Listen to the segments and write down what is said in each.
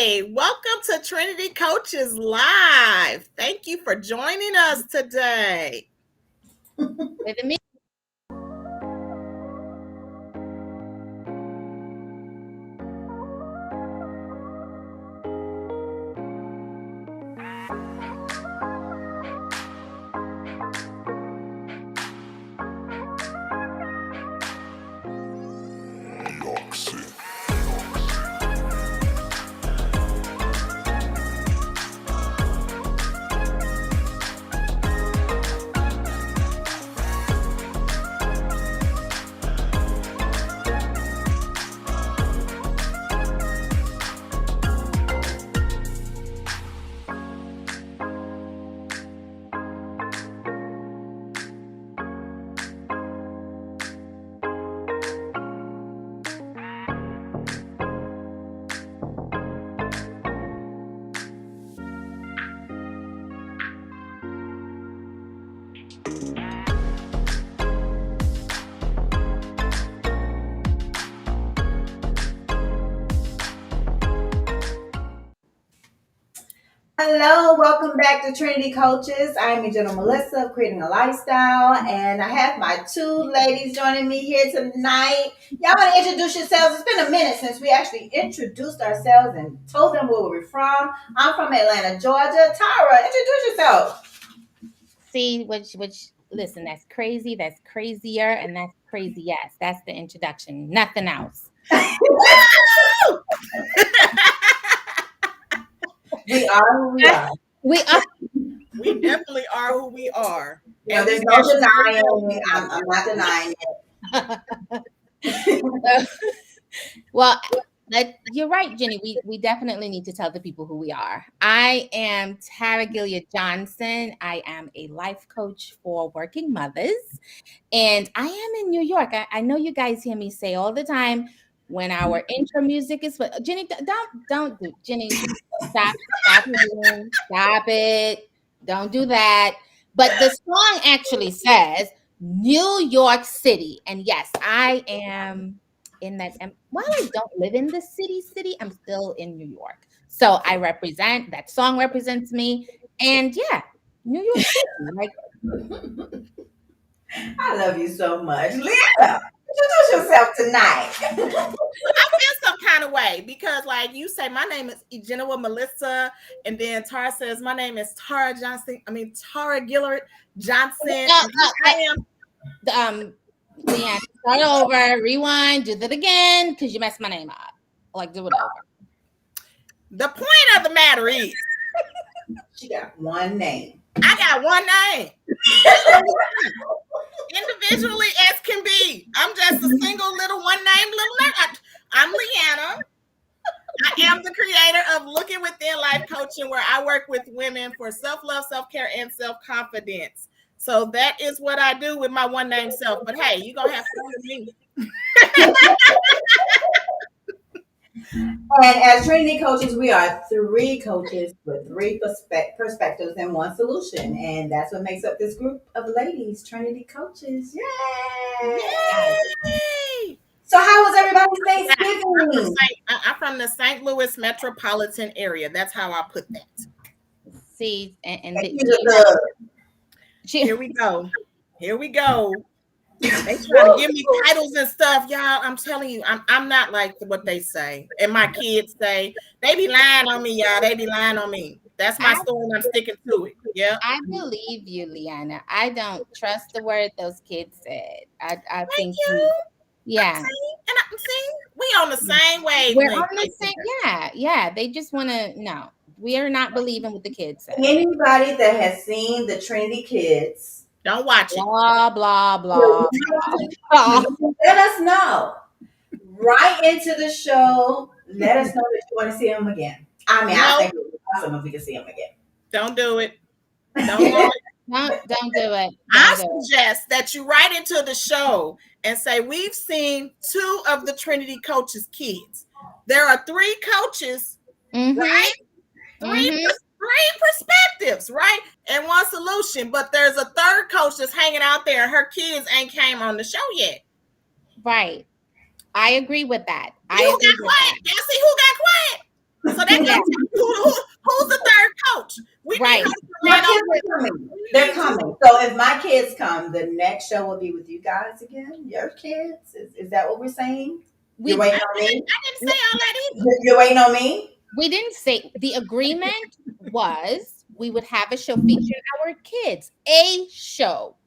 Hey, welcome to Trinity Coaches Live. Thank you for joining us today. With me. Hello, welcome back to Trinity Coaches. I am your general Melissa of Creating a Lifestyle, and I have my two ladies joining me here tonight. Y'all want to introduce yourselves? It's been a minute since we actually introduced ourselves and told them where we're from. I'm from Atlanta, Georgia. Tara, introduce yourself. See, which listen, that's crazy, that's crazier, and that's crazy. Yes, that's the introduction. Nothing else. We are who we are. We definitely are who we are. And there's no denying. I'm not denying it. Well, you're right, Jenny. We definitely need to tell the people who we are. I am Tara Gilliard Johnson. I am a life coach for working mothers, and I am in New York. I know you guys hear me say all the time when our intro music is. Jenny, don't do Jenny. Stop it. Don't do that. But the song actually says New York City. And yes, I am in that. And while I don't live in the city, I'm still in New York. So I represent, that song represents me. And yeah, New York City. Like, I love you so much. Leah, introduce yourself tonight. I feel some kind of way because, like, you say my name is Genoa Melissa, and then Tara says my name is Tara Johnson. I mean Tara Gillard Johnson. I am. Leanne, start over, rewind, do that again because you messed my name up. Like, do it over. The point of the matter is, she got one name. I got one name. Individually as can be. I'm just a single little one name little nerd. I'm Leanna. I am the creator of Looking Within Life Coaching, where I work with women for self-love, self-care, and self-confidence. So that is what I do with my one name self. But hey, you're gonna have fun with me. And as Trinity Coaches, we are three coaches with three perspectives and one solution. And that's what makes up this group of ladies, Trinity Coaches. Yay! Yay! So how was everybody's Thanksgiving? I'm from the St. Louis metropolitan area. That's how I put that. See, and here we go. Here we go. They trying to give me titles and stuff, y'all. I'm telling you, I'm not like what they say. And my kids say, they be lying on me, y'all. They be lying on me. That's my story, and I'm sticking to it. Yeah. I believe you, Leanna. I don't trust the word those kids said. I think you. Yeah. And I'm saying we on the same way. We're on the same. Yeah. They just want to know. We are not believing what the kids say. Anybody that has seen the Trinity Kids, don't watch it. Blah, blah, blah. Let us know. Right into the show. Let us know that you want to see them again. I mean, I think it would be awesome if we could see them again. Don't do it. Don't do it. I suggest that you write into the show and say, we've seen two of the Trinity Coaches' kids. There are three coaches, right? Three perspectives, right? And one solution. But there's a third coach that's hanging out there. Her kids ain't came on the show yet. Right. I agree with that. Who got quiet? Y'all see who got quiet? So that Yeah. Who's the third coach? We Right. need My kids are coming. They're coming. So if my kids come, the next show will be with you guys again. Your kids. Is that what we're saying? You're waiting on me? I didn't say all that either. You're waiting on me? We didn't say the agreement was we would have a show featuring our kids. A show.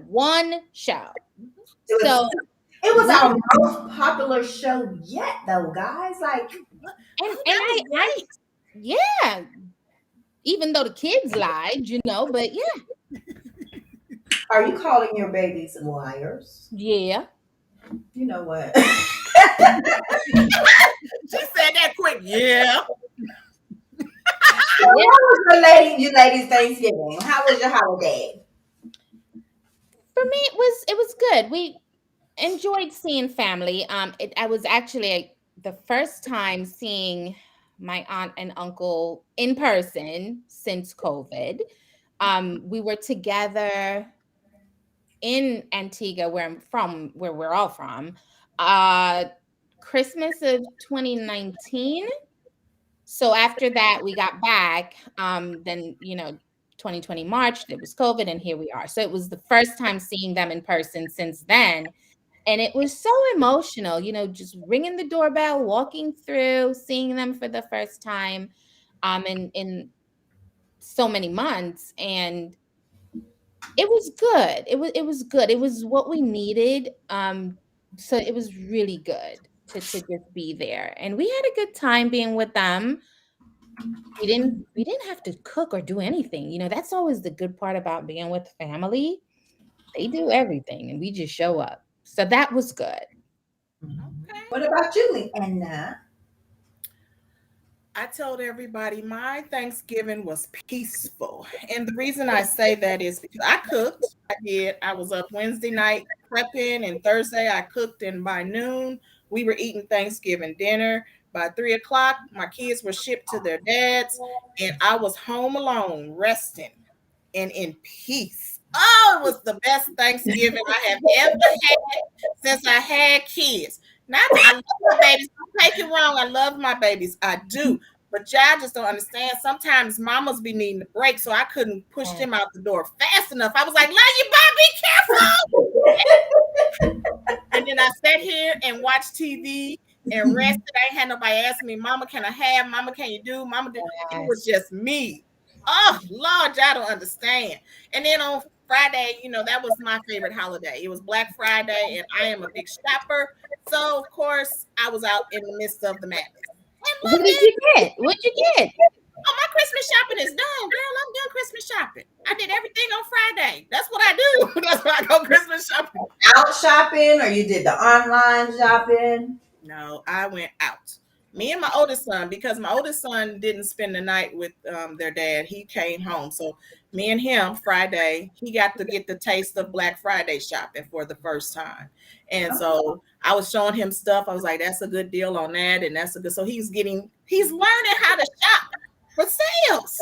One show. It was our most popular show yet, though, guys. Like, yeah. Even though the kids lied, but yeah. Are you calling your babies liars? Yeah. You know what? She said that quick. Yeah. So how was you ladies' Thanksgiving? How was your holiday? For me, it was good. We enjoyed seeing family. I was actually the first time seeing my aunt and uncle in person since COVID. We were together in Antigua, where we're all from, Christmas of 2019. So after that, we got back. Then 2020 March, there was COVID, and here we are. So it was the first time seeing them in person since then. And it was so emotional, just ringing the doorbell, walking through, seeing them for the first time in so many months. And it was good. It was good. It was what we needed. So it was really good to just be there. And we had a good time being with them. We didn't have to cook or do anything. That's always the good part about being with family. They do everything and we just show up. So that was good. Okay. What about you, Anna? I told everybody my Thanksgiving was peaceful. And the reason I say that is because I cooked. I was up Wednesday night prepping, and Thursday I cooked, and by noon we were eating Thanksgiving dinner. By 3 o'clock, my kids were shipped to their dads, and I was home alone, resting and in peace. Oh, it was the best Thanksgiving I have ever had since I had kids. I love my babies. Don't take it wrong. I love my babies. I do. But y'all just don't understand. Sometimes mamas be needing a break, so I couldn't push them out the door fast enough. I was like, love you, Bob, be careful. And then I sat here and watched TV and rested. I ain't had nobody asking me, Mama, can I have? Mama, can you do? Mama, do. It was just me. Oh, Lord, y'all don't understand. And then on Friday, that was my favorite holiday. It was Black Friday, and I am a big shopper. So, of course, I was out in the midst of the madness. What did you get? What'd you get? Oh, my Christmas shopping is done, girl. I'm done Christmas shopping. I did everything on Friday. That's what I do. That's why I go Christmas shopping. Out shopping, or you did the online shopping? No, I went out. Me and my oldest son, because my oldest son didn't spend the night with their dad. He came home. So me and him, Friday, he got to get the taste of Black Friday shopping for the first time. And so I was showing him stuff. I was like, that's a good deal on that. And that's a good. So he's learning how to shop for sales.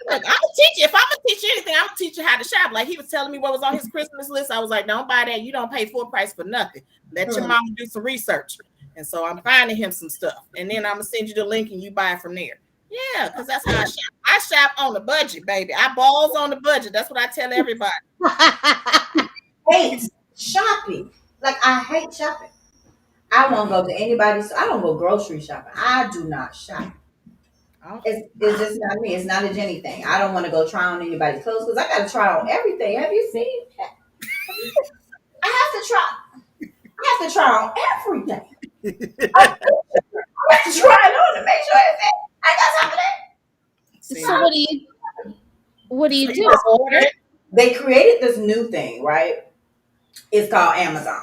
Look, I'm gonna teach you. If I'm gonna teach you anything, I'm gonna teach you how to shop. Like he was telling me what was on his Christmas list. I was like, don't buy that. You don't pay full price for nothing. Let your mama do some research. And so I'm finding him some stuff. And then I'm gonna send you the link and you buy it from there. Yeah, because that's how I shop. I shop on the budget, baby. I balls on the budget. That's what I tell everybody. Hate shopping. Like I hate shopping. I won't go to anybody's. I don't go grocery shopping. I do not shop. It's just not me. It's not a Jenny thing. I don't want to go try on anybody's clothes because I got to try on everything. Have you seen? I have to try on everything. I have to try it on to make sure it's it. I got some of that. So what do you do? Order it? They created this new thing, right? It's called Amazon.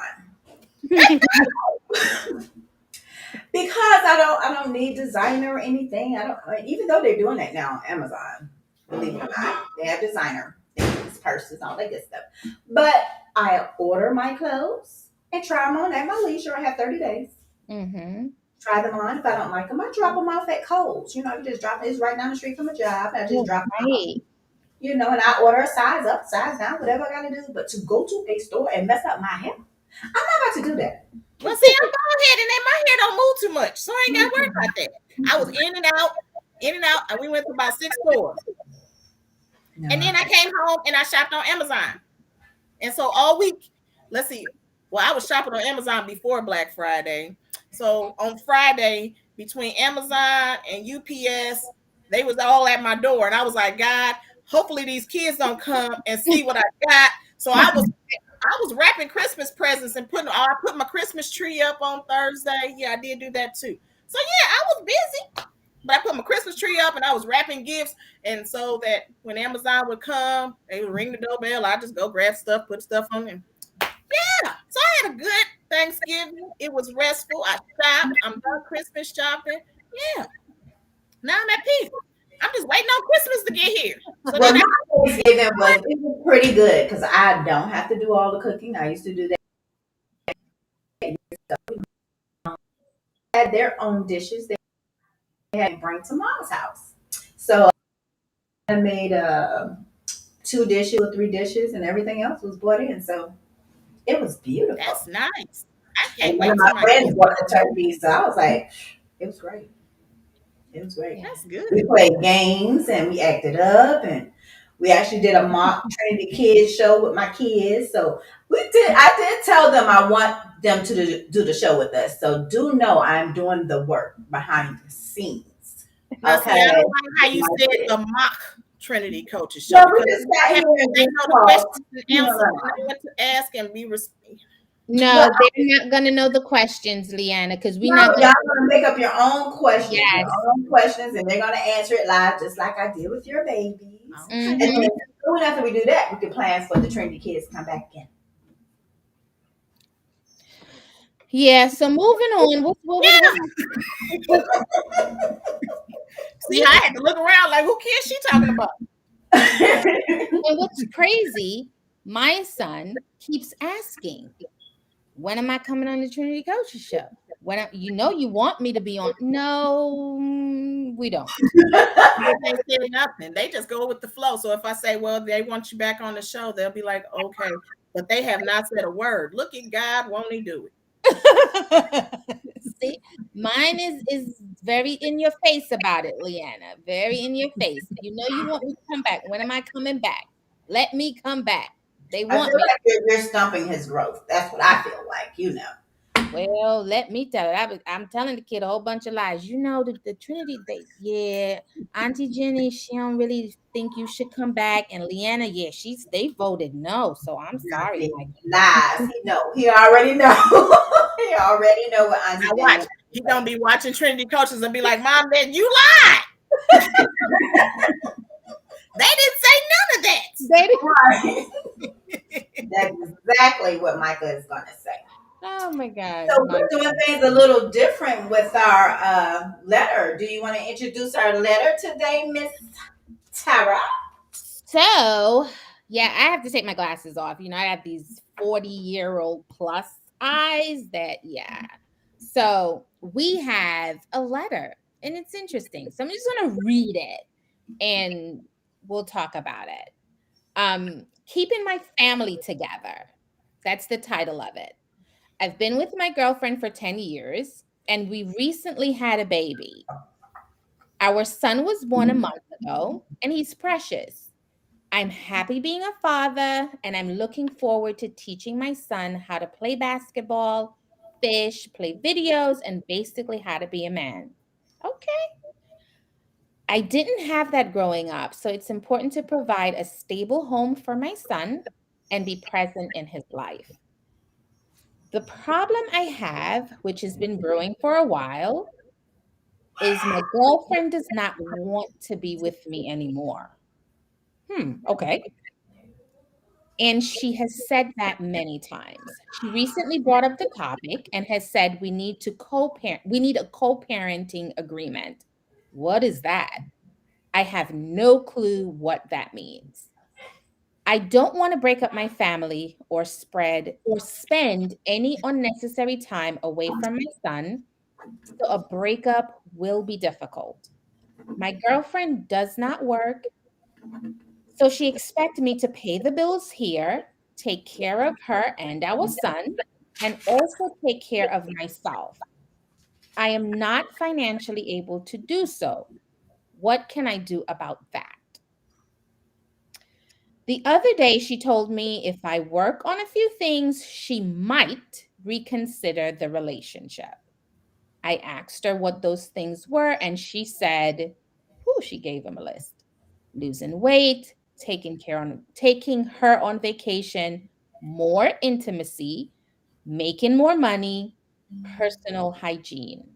Because I don't need designer or anything. Even though they're doing that now on Amazon. Believe it or not, they have designer things, purses, all that good stuff. But I order my clothes and try them on at my leisure. I have 30 days. Mm-hmm. Try them on. If I don't like them, I drop them off at Kohl's. You just drop it. It's right down the street from a job. I just drop them off. And I order a size up, size down, whatever I got to do. But to go to a store and mess up my hair, I'm not about to do that. Well, see, I'm bald headed and my hair don't move too much, so I ain't got to worry about that. I was in and out, and we went to about 6 stores. No. And then I came home and I shopped on Amazon. And so all week, let's see. Well, I was shopping on Amazon before Black Friday. So on Friday, between Amazon and UPS, they was all at my door. And I was like, God, hopefully these kids don't come and see what I got. So I was wrapping Christmas presents and I put my Christmas tree up on Thursday. Yeah, I did do that too. So yeah, I was busy. But I put my Christmas tree up and I was wrapping gifts. And so that when Amazon would come, they would ring the doorbell. I just go grab stuff, put stuff on them. Yeah. So I had a good Thanksgiving. It was restful. I shopped. I'm done Christmas shopping. Yeah. Now I'm at peace. I'm just waiting on Christmas to get here. So well, my Thanksgiving was pretty good because I don't have to do all the cooking. I used to do that. Had their own dishes. They had to bring to Mom's house. So I made 2 dishes or 3 dishes, and everything else was brought in. So it was beautiful. That's nice. I can't wait. One of my friends bought the turkey, so I was like, it was great. It was great. That's good. We played games and we acted up, and we actually did a mock Trinity Kids show with my kids. So I did tell them I want them to do the show with us. So do know I'm doing the work behind the scenes. Okay. I don't like how you said the mock Trinity Coaches show. No, we just got here and they know the questions to answer, know what to ask, and be respectful. No, they're not going to know the questions, Leanna, because y'all going to make up your own questions, yes. your own questions, and they're going to answer it live, just like I did with your babies. Mm-hmm. And then soon after we do that, we can plan for the Trinity kids to come back again. Yeah. So moving on. See, I had to look around like, who cares she talking about? And what's crazy, my son keeps asking, when am I coming on the Trinity Coaches show? You want me to be on? No, we don't. They say nothing. They just go with the flow. So if I say, well, they want you back on the show, they'll be like, okay. But they have not said a word. Look at God, won't he do it? See, mine is very in your face about it, Leanna. Very in your face. You want me to come back. When am I coming back? Let me come back. They want I feel like you're stumping his growth. That's what I feel like, Well, let me tell you. I'm telling the kid a whole bunch of lies. The Trinity, Auntie Jenny, she don't really think you should come back. And Leanna, they voted no. So I'm sorry. Lies. He already know. He already know what Auntie Jenny. He gonna be watching Trinity Coaches and be like, Mom, man, you lied. They didn't say none of that. They didn't. That's exactly what Micah is going to say. Oh, my God. So we're doing things a little different with our letter. Do you want to introduce our letter today, Miss Tara? So, I have to take my glasses off. I have these 40-year-old plus eyes that, So we have a letter, and it's interesting. So I'm just going to read it, and we'll talk about it. Keeping my family together. That's the title of it. I've been with my girlfriend for 10 years, and we recently had a baby. Our son was born a month ago, and he's precious. I'm happy being a father, and I'm looking forward to teaching my son how to play basketball, fish, play videos, and basically how to be a man. Okay. I didn't have that growing up, so it's important to provide a stable home for my son and be present in his life. The problem I have, which has been brewing for a while, is my girlfriend does not want to be with me anymore. Okay. And she has said that many times. She recently brought up the topic and has said we need a co-parenting agreement. What is that? I have no clue what that means. I don't want to break up my family or spend any unnecessary time away from my son, so a breakup will be difficult. My girlfriend does not work, so she expects me to pay the bills here, take care of her and our son, and also take care of myself. I am not financially able to do so. What can I do about that? The other day, she told me if I work on a few things, she might reconsider the relationship. I asked her what those things were, and she said, whew, she gave him a list. Losing weight, taking her on vacation, more intimacy, making more money, personal hygiene.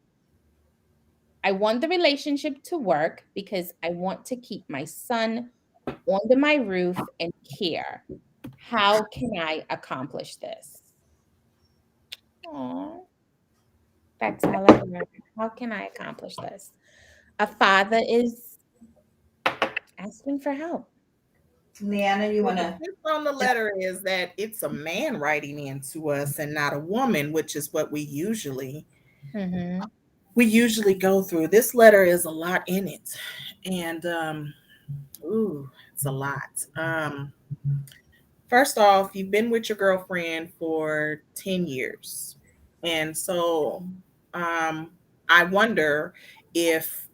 I want the relationship to work because I want to keep my son under my roof and care. How can I accomplish this? Aww, that's all I learned. How can I accomplish this? A father is asking for help. Leanna, you Well, want the to? twist on the letter is that it's a man writing into us and not a woman, which is what Mm-hmm. we usually go through. This letter is a lot in it, and ooh, it's a lot. First off, you've been with your girlfriend for 10 years, and so um, I wonder if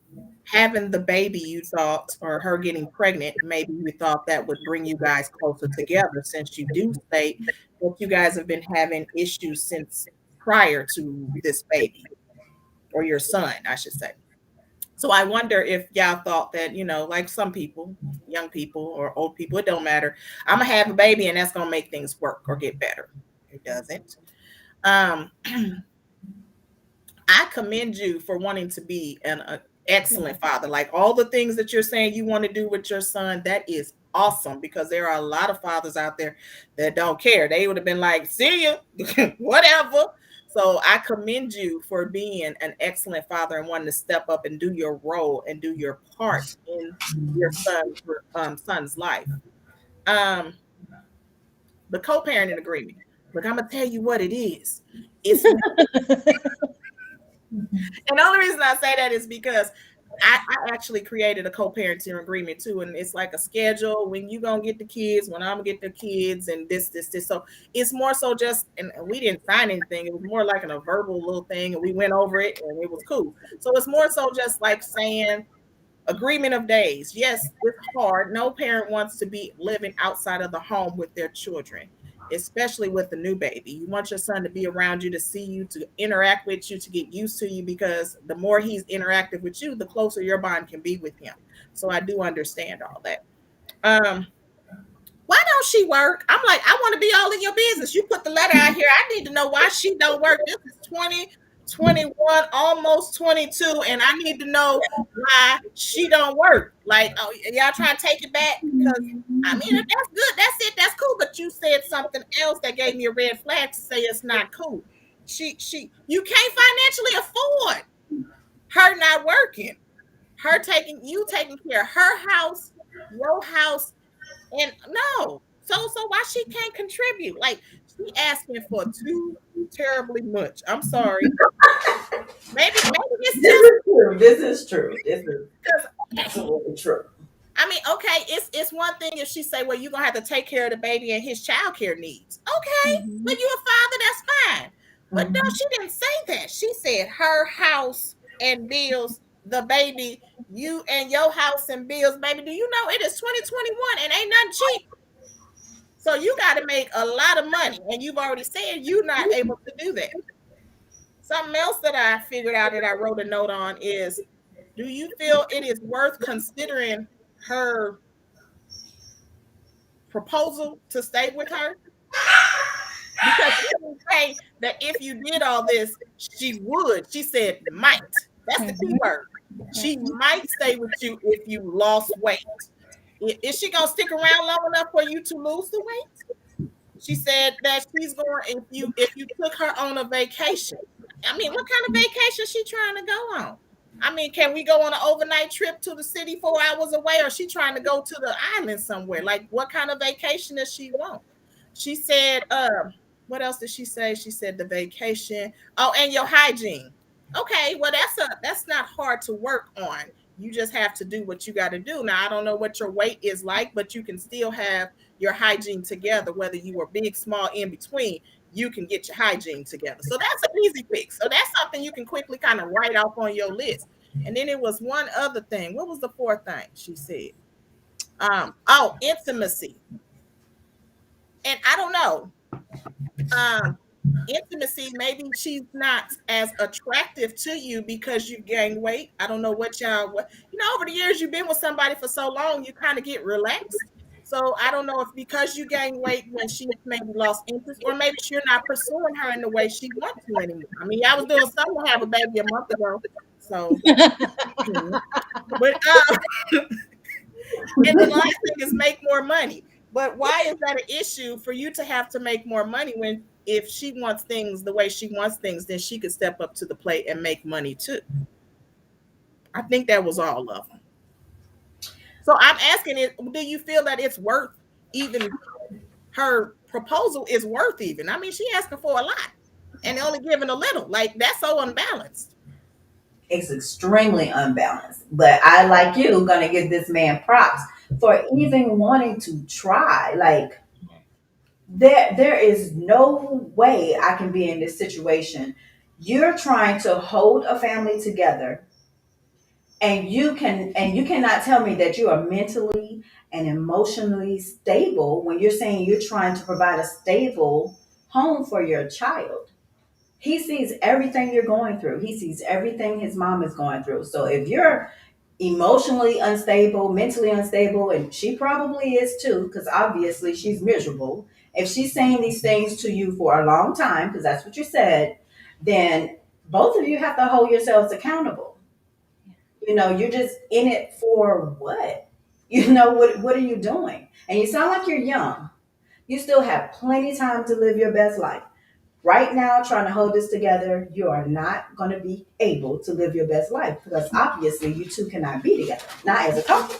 having the baby you thought, or her getting pregnant, maybe you thought that would bring you guys closer together, since you do state that you guys have been having issues since prior to this baby, or your son, I should say. So I wonder if y'all thought that, like some people, young people or old people, it don't matter. I'm gonna have a baby and that's gonna make things work or get better. It doesn't. Um, I commend you for wanting to be an excellent father. Like all the things that you're saying you want to do with your son, that is awesome, because there are a lot of fathers out there that don't care. They would have been like, see you, whatever. So I commend you for being an excellent father and wanting to step up and do your role and do your part in your son's life. Um, the co-parenting agreement. Look, I'm gonna tell you what it is. It's And the only reason I say that is because I actually created a co-parenting agreement too, and it's like a schedule when you gonna get the kids, when I'm gonna get the kids, and this. So it's more so just, and we didn't sign anything. It was more like a verbal little thing, and we went over it, and it was cool. So it's more so just like saying agreement of days. Yes, it's hard. No parent wants to be living outside of the home with their children, especially with the new baby. You want your son to be around you, to see you, to interact with you, to get used to you, because the more he's interactive with you, the closer your bond can be with him. So I do understand all that. Um, why don't she work? I'm like, I want to be all in your business. You put the letter out here. I need to know why she don't work. This is 2021, almost 22, and I need to know why she don't work. Like, oh, y'all trying to take it back? Because I mean, if that's good, that's it, that's cool. But you said something else that gave me a red flag to say it's not cool. You can't financially afford her not working, taking care of her house, your house, and no. So why she can't contribute? Like, she asking for too terribly much. I'm sorry. Maybe it's This just is true. This is true. This is because, absolutely true. I mean, okay, it's one thing if she say, well, you're gonna have to take care of the baby and his child care needs. Okay, Mm-hmm. when you're a father, that's fine. But no, she didn't say that. She said her house and bills, the baby, you and your house and bills, baby. Do you know it is 2021 and ain't nothing cheap? So you got to make a lot of money, and you've already said you're not able to do that. Something else that I figured out that I wrote a note on is, do you feel it is worth considering her proposal to stay with her? Because she didn't say that if you did all this, she would. She said might. That's the key word. She might stay with you if you lost weight. Is she gonna stick around long enough for you to lose the weight? She said that she's going, if you took her on a vacation. I mean, what kind of vacation is she trying to go on? I mean, can we go on an overnight trip to the city 4 hours away, or is she trying to go to the island somewhere? Like, what kind of vacation does she want? She said, what else did she say? She said the vacation. Oh, and your hygiene. Okay, well, that's not hard to work on. You just have to do what you got to do. Now, I don't know what your weight is like, but you can still have your hygiene together, whether you were big, small, in between. you can get your hygiene together. So that's an easy fix. So that's something you can quickly kind of write off on your list. And then it was one other thing. What was the fourth thing she said? Intimacy. And I don't know. Intimacy, maybe she's not as attractive to you because you gained weight. I don't know over the years you've been with somebody for so long, you kind of get relaxed. So I don't know if because you gained weight when she maybe lost interest, or maybe you're not pursuing her in the way she wants to anymore. I mean, I was doing something to have a baby a month ago. So but and the last thing is make more money. But why is that an issue for you to have to make more money when if she wants things the way she wants things, then she could step up to the plate and make money too? I think that was all of them. So I'm asking it, do you feel that it's worth even her proposal is worth even? I mean, she asking for a lot and only giving a little. Like that's so unbalanced. It's extremely unbalanced. But I, like you, gonna give this man props for even wanting to try. Like there is no way I can be in this situation. You're trying to hold a family together, and you cannot tell me that you are mentally and emotionally stable when you're saying you're trying to provide a stable home for your child. He sees everything you're going through. He sees everything his mom is going through. So if you're emotionally unstable, mentally unstable, and she probably is too, because obviously she's miserable. If she's saying these things to you for a long time, because that's what you said, then both of you have to hold yourselves accountable. You're just in it for what? What are you doing? And you sound like you're young. You still have plenty of time to live your best life. Right now, trying to hold this together, you are not going to be able to live your best life because obviously you two cannot be together, not as a couple.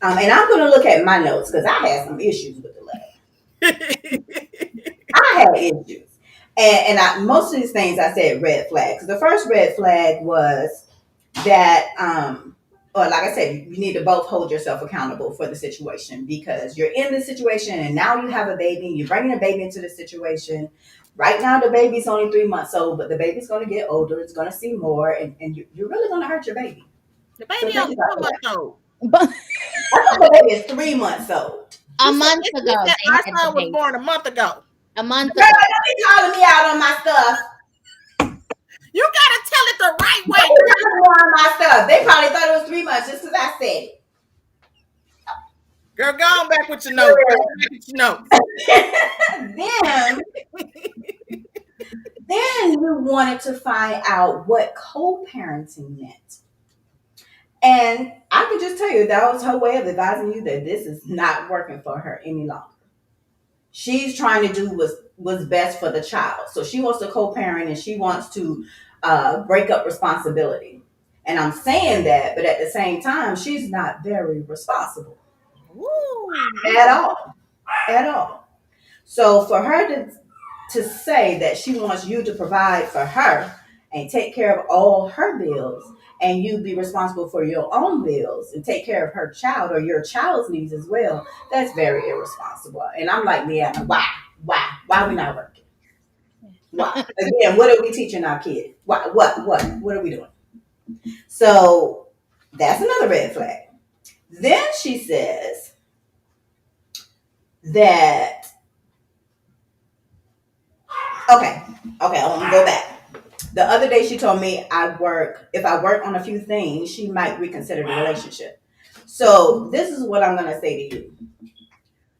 And I'm going to look at my notes because I had some issues with the letter. I had issues. And most of these things I said red flags. The first red flag was that, or like I said, you need to both hold yourself accountable for the situation because you're in the situation and now you have a baby. You're bringing a baby into the situation. Right now, the baby's only 3 months old, but the baby's going to get older. It's going to see more, and you're really going to hurt your baby. The baby only 4 months old. I thought the baby is 3 months old. A month ago. My son was born a month ago. A month ago. Girl, don't be calling me out on my stuff. You gotta tell it the right way. On my stuff. They probably thought it was 3 months just because I said it. Girl, go on back with your notes. Then you wanted to find out what co-parenting meant. And I could just tell you that was her way of advising you that this is not working for her any longer. She's trying to do what's best for the child. So she wants to co-parent and she wants to break up responsibility. And I'm saying that, but at the same time, she's not very responsible. Ooh. At all. So for her to say that she wants you to provide for her and take care of all her bills and you be responsible for your own bills and take care of her child or your child's needs as well, that's very irresponsible. And I'm like, Leanna, why are we not working? Why? Again, what are we teaching our kids? What are we doing? So that's another red flag. Then she says that, okay, I'm gonna go back. The other day she told me if I work on a few things, she might reconsider the relationship. So this is what I'm going to say to you.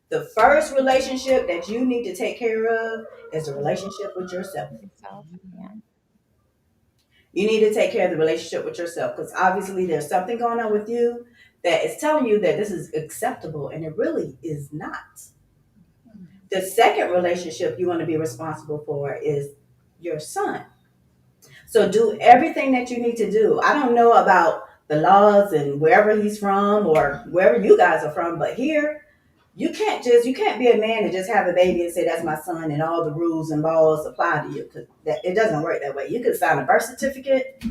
The first relationship that you need to take care of is the relationship with yourself. Yeah. You need to take care of the relationship with yourself because obviously there's something going on with you that is telling you that this is acceptable and it really is not. The second relationship you want to be responsible for is your son. So do everything that you need to do. I don't know about the laws and wherever he's from or wherever you guys are from, but here you can't be a man and just have a baby and say that's my son and all the rules and laws apply to you because it doesn't work that way. You can sign a birth certificate,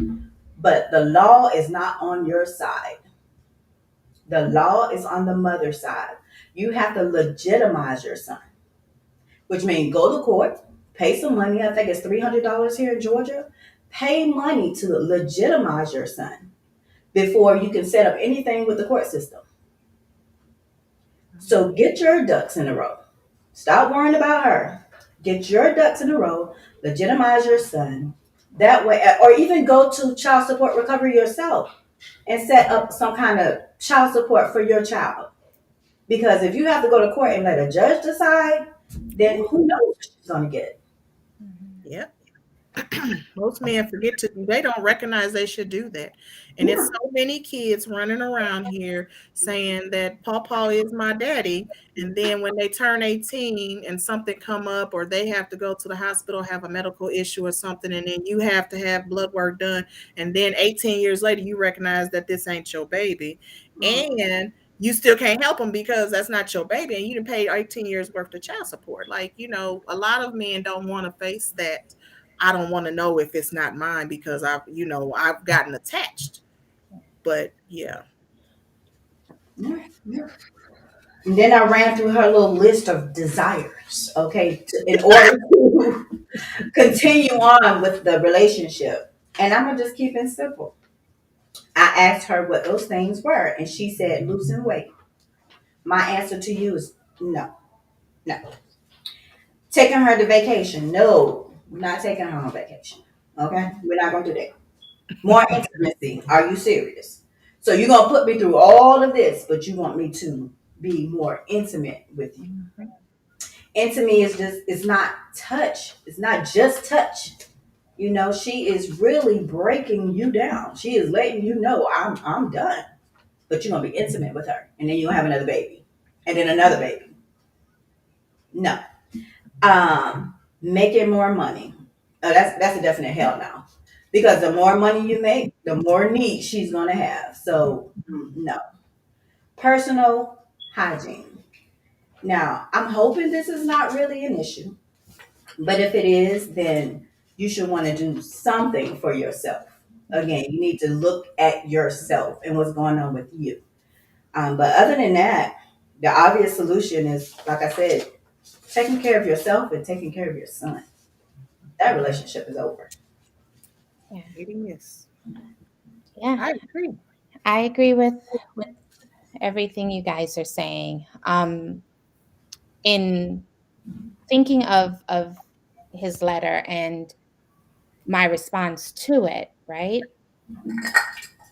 but the law is not on your side. The law is on the mother's side. You have to legitimize your son. which means go to court, pay some money. I think it's $300 here in Georgia. Pay money to legitimize your son before you can set up anything with the court system. So get your ducks in a row. Stop worrying about her. Get your ducks in a row. Legitimize your son. That way, or even go to child support recovery yourself and set up some kind of child support for your child. Because if you have to go to court and let a judge decide, then who knows what she's going to get. Yep. Most men forget to, they don't recognize they should do that. And it's so many kids running around here saying that Pawpaw is my daddy. And then when they turn 18 and something come up, or they have to go to the hospital, have a medical issue or something, and then you have to have blood work done. And then 18 years later, you recognize that this ain't your baby. And you still can't help them because that's not your baby. And you didn't pay 18 years worth of child support. Like, a lot of men don't want to face that. I don't want to know if it's not mine because I've gotten attached. But yeah. And then I ran through her little list of desires, okay, in order to continue on with the relationship. And I'm going to just keep it simple. I asked her what those things were, and she said, losing weight. My answer to you is no, no. Taking her to vacation. No, we're not taking her on vacation. Okay? We're not going to do that. More intimacy. Are you serious? So you're going to put me through all of this, but you want me to be more intimate with you. Intimacy is just, it's not touch. It's not just touch. She is really breaking you down. She is letting you know I'm done. But you're going to be intimate with her. And then you'll have another baby. And then another baby. No. Making more money. That's a definite hell no. Because the more money you make, the more needs she's going to have. So, no. Personal hygiene. Now, I'm hoping this is not really an issue. But if it is, then you should want to do something for yourself. Again, you need to look at yourself and what's going on with you. But other than that, the obvious solution is, like I said, taking care of yourself and taking care of your son. That relationship is over. Yeah. It is. Yeah. I agree. I agree with everything you guys are saying. In thinking of his letter and my response to it, right?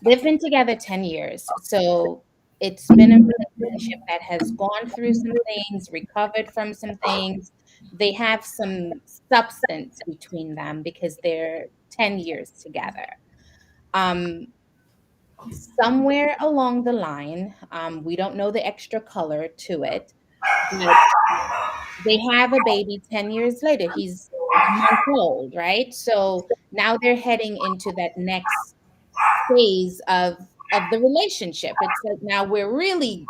They've been together 10 years. So it's been a relationship that has gone through some things, recovered from some things. They have some substance between them because they're 10 years together. Somewhere along the line, we don't know the extra color to it, but they have a baby 10 years later. He's a month old, right? So now they're heading into that next phase of the relationship. It's like now we're really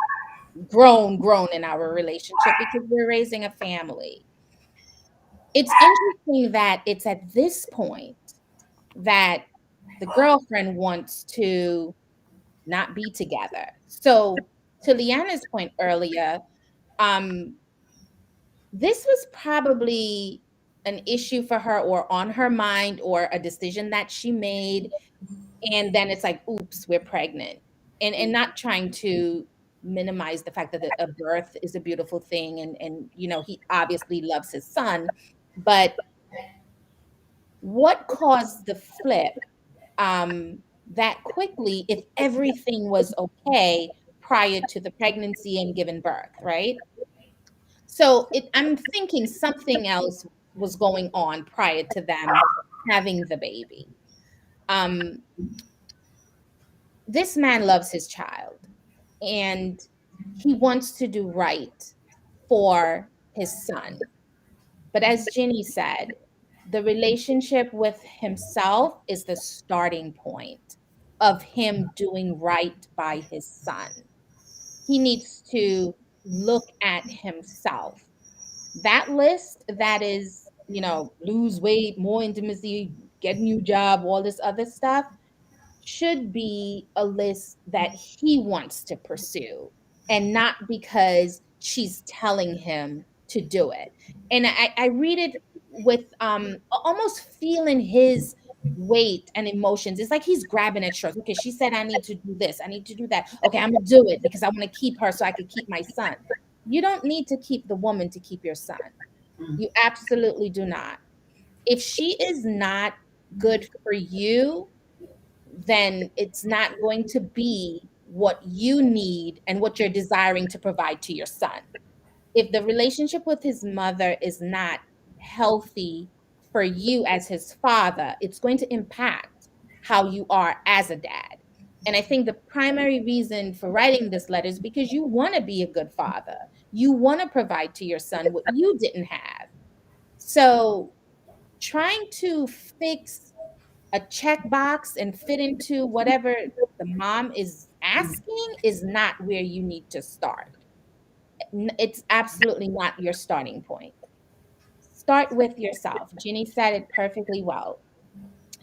grown in our relationship because we're raising a family. It's interesting that it's at this point that the girlfriend wants to not be together. So to Leanna's point earlier, this was probably an issue for her or on her mind or a decision that she made. And then it's like, oops, we're pregnant. And not trying to minimize the fact that a birth is a beautiful thing. And he obviously loves his son. But what caused the flip that quickly if everything was okay prior to the pregnancy and giving birth, right? So I'm thinking something else was going on prior to them having the baby. This man loves his child and he wants to do right for his son. But as Ginny said, the relationship with himself is the starting point of him doing right by his son. He needs to look at himself. That list that is, lose weight, more intimacy, get a new job, all this other stuff should be a list that he wants to pursue and not because she's telling him to do it. And I read it with almost feeling his weight and emotions. It's like he's grabbing at straws. Okay, she said I need to do this, I need to do that. Okay, I'm gonna do it because I want to keep her so I can keep my son. You don't need to keep the woman to keep your son. You absolutely do not. If she is not good for you, then it's not going to be what you need and what you're desiring to provide to your son. If the relationship with his mother is not healthy for you as his father, it's going to impact how you are as a dad. And I think the primary reason for writing this letter is because you want to be a good father. You want to provide to your son what you didn't have. So trying to fix a checkbox and fit into whatever the mom is asking is not where you need to start. It's absolutely not your starting point. Start with yourself. Ginny said it perfectly well.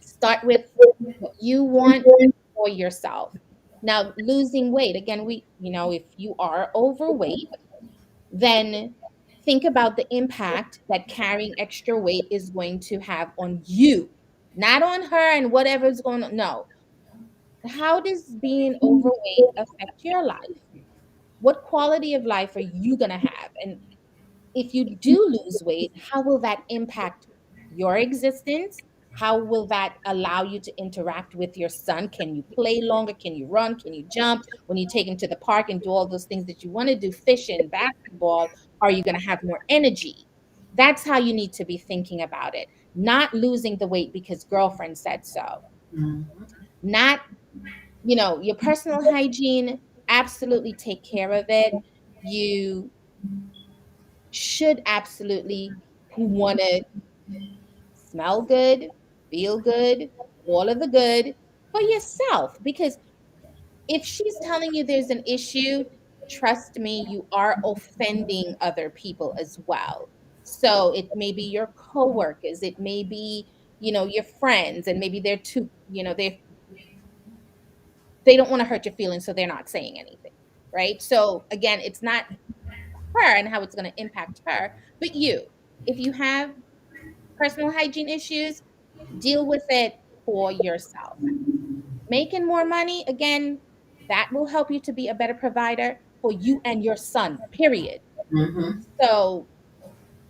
Start with what you want for yourself. Now, losing weight, again, if you are overweight, then think about the impact that carrying extra weight is going to have on you, not on her and whatever's going on. No. How does being overweight affect your life? What quality of life are you going to have? And if you do lose weight, how will that impact your existence? How will that allow you to interact with your son? Can you play longer? Can you run? Can you jump? When you take him to the park and do all those things that you want to do, fishing, basketball, are you going to have more energy? That's how you need to be thinking about it. Not losing the weight because girlfriend said so. Not, your personal hygiene, absolutely take care of it. You should absolutely want to smell good, feel good, all of the good for yourself. Because if she's telling you there's an issue, trust me, you are offending other people as well. So it may be your coworkers, it may be, your friends, and maybe they're too, they don't want to hurt your feelings, so they're not saying anything. Right. So again, it's not her and how it's going to impact her, but you. If you have personal hygiene issues, deal with it for yourself. Making more money, again, that will help you to be a better provider for you and your son, period. So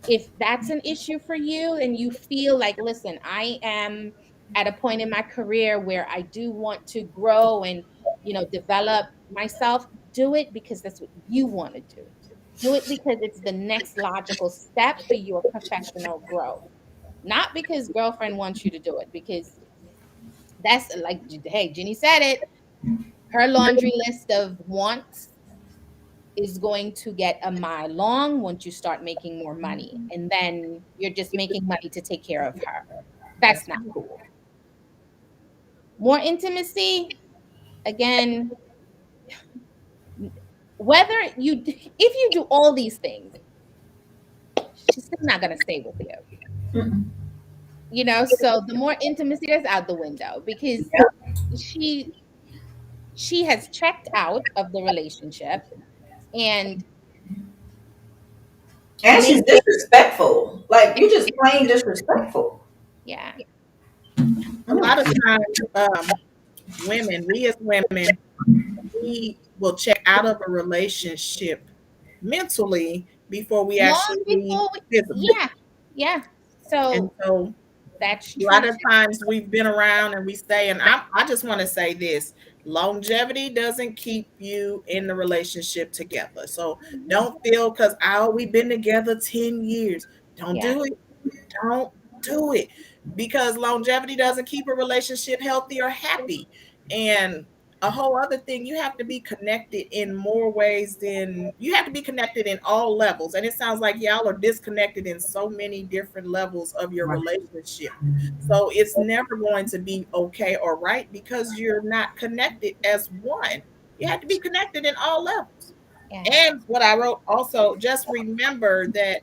if that's an issue for you and you feel like, listen, I am at a point in my career where I do want to grow and, develop myself, do it because that's what you want to do. Do it because it's the next logical step for your professional growth. Not because girlfriend wants you to do it, because that's like, hey, Jenny said it. Her laundry list of wants is going to get a mile long once you start making more money. And then you're just making money to take care of her. That's not cool. More intimacy, again, if you do all these things, she's still not going to stay with you. So the more intimacy, that's out the window, because she has checked out of the relationship, and she's disrespectful. Like, you just plain disrespectful. Yeah. A lot of times, we as women, we will check out of a relationship mentally before we actually physically. Yeah. And so that's a true lot of too. times we've been around and we say, and I just want to say this: longevity doesn't keep you in the relationship together. So don't feel because we've been together 10 years. Don't do it. Don't do it, because longevity doesn't keep a relationship healthy or happy. And a whole other thing, you have to be connected in more ways than you have to be connected in all levels. And it sounds like y'all are disconnected in so many different levels of your relationship. So it's never going to be okay or right because you're not connected as one. You have to be connected in all levels. And what I wrote also, just remember that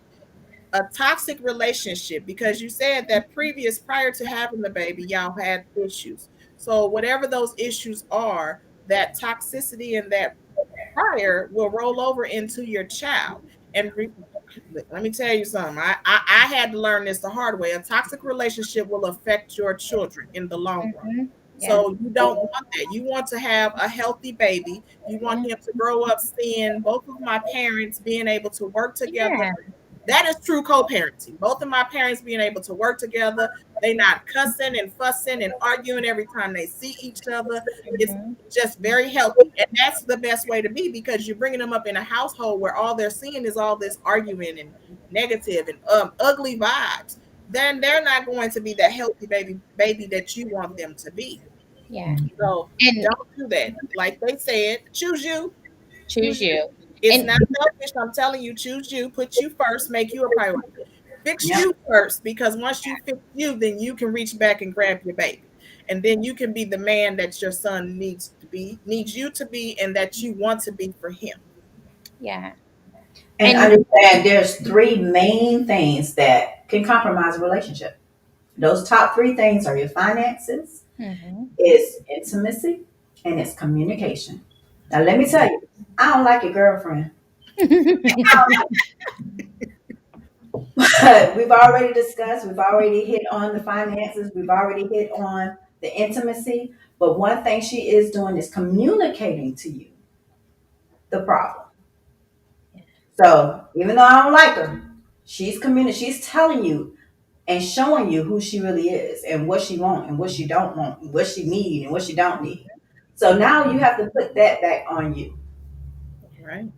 a toxic relationship, because you said that prior to having the baby, y'all had issues. So whatever those issues are, that toxicity and that prior will roll over into your child. And let me tell you something. I had to learn this the hard way. A toxic relationship will affect your children in the long run. Mm-hmm. Yeah. So you don't want that. You want to have a healthy baby. You want him to grow up seeing both of my parents being able to work together. Yeah. That is true co-parenting. Both of my parents being able to work together. They not cussing and fussing and arguing every time they see each other. It's Mm-hmm. just very healthy. And that's the best way to be, because you're bringing them up in a household where all they're seeing is all this arguing and negative and ugly vibes. Then they're not going to be that healthy baby that you want them to be. Yeah. So And don't do that. Like they said, choose you. choose Choose you. you. It's And not selfish. I'm telling you, choose you. Put you first. Make you a priority. Fix Yeah. you first, because once you fix you, then you can reach back and grab your baby, and then you can be the man that your son needs you to be, and that you want to be for him. yeah. And And understand there's three main things that can compromise a relationship. Those top three things are your finances, mm-hmm. it's intimacy, and it's communication. Now let me tell you, I don't like your girlfriend. But we've already discussed, we've already hit on the finances, we've already hit on the intimacy. But one thing she is doing is communicating to you the problem. So even though I don't like her, she's telling you and showing you who she really is and what she wants and what she don't want and what she need and what she don't need. So now you have to put that back on you. Right.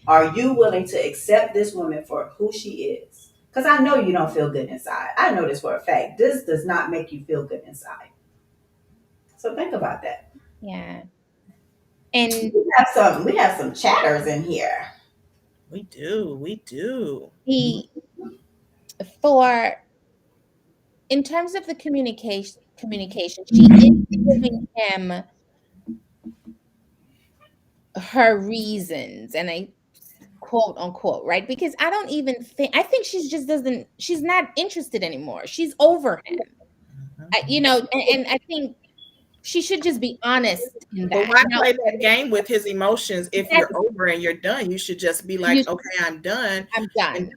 Are you willing to accept this woman for who she is? Because I know you don't feel good inside. I know this for a fact. This does not make you feel good inside. So think about that. yeah. And We have some chatters in here. We do. We do. he for in terms of the communication, she is giving him her reasons, and I quote unquote, right? Because I don't even think I think she's just doesn't she's not interested anymore. She's over him. Mhm. And I think she should just be honest in But that. why Now, play that game with his emotions if you're exactly, over and you're done? You should just be you like, okay, I'm done. I'm And done.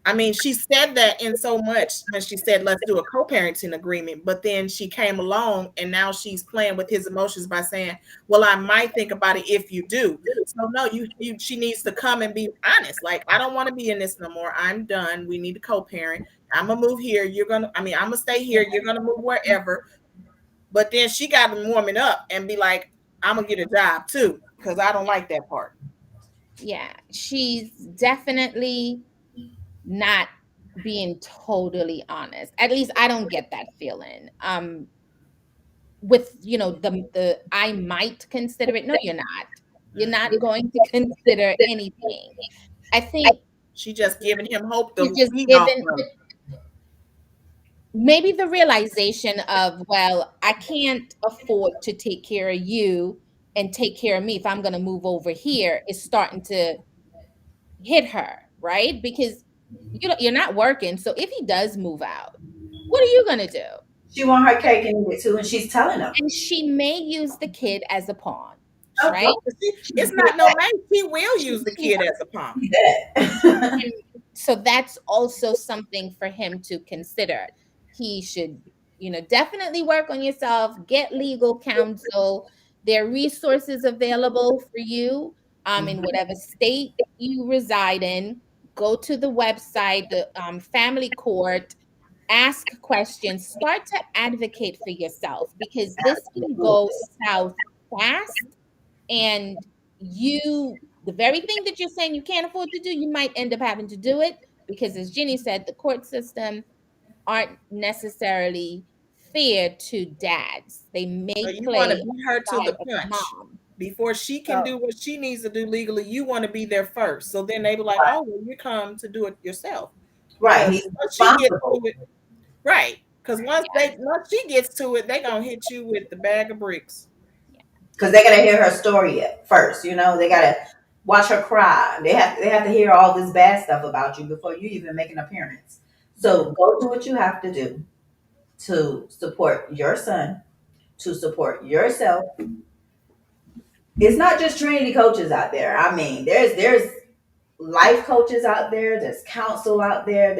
I mean, she said that in so much when she said, let's do a co-parenting agreement, but then she came along and now she's playing with his emotions by saying, well, I might think about it if you do. So no, she needs to come and be honest. Like, I don't want to be in this no more. I'm done. We need to co-parent. I'm gonna move here. I'm gonna stay here. You're gonna move wherever. But then she got to warm it up and be like, I'm gonna get a job too, because I don't like that part. Yeah, she's definitely not being totally honest. At least I don't get that feeling. With the I might consider it. No, you're not. You're not going to consider anything. I think She just giving him hope she's to just feed off given of. maybe the realization of, well, I can't afford to take care of you and take care of me if I'm going to move over here is starting to hit her, right? Because you're not working. So if he does move out, what are you going to do? She want her cake and eat it too, and she's telling them. And she may use the kid as a pawn, Okay, right? Oh, it's not no man. She will She use the may kid as a pawn. see that. And so that's also something for him to consider. He should, definitely work on yourself, get legal counsel. There are resources available for you in Mhm. whatever state you reside in. Go to the website, the family court, ask questions, start to advocate for yourself because this can go south fast, and the very thing that you're saying you can't afford to do, you might end up having to do it because, as Jenny said, the court system aren't necessarily fair to dads. They So may you want to play beat her a to side the of punch mom. before she can So, do what she needs to do legally. You want to be there first, so then they be like, "Oh, well, you come to do it yourself," right, because he's once she gets to responsible it, right? Because Yeah, once she gets to it, they gonna hit you with the bag of bricks. yeah, because they gotta hear her story first. They gotta watch her cry. They have to hear all this bad stuff about you before you even make an appearance. So go do what you have to do to support your son, to support yourself. It's not just Trinity coaches out there. I mean, there's life coaches out there. There's counsel out there.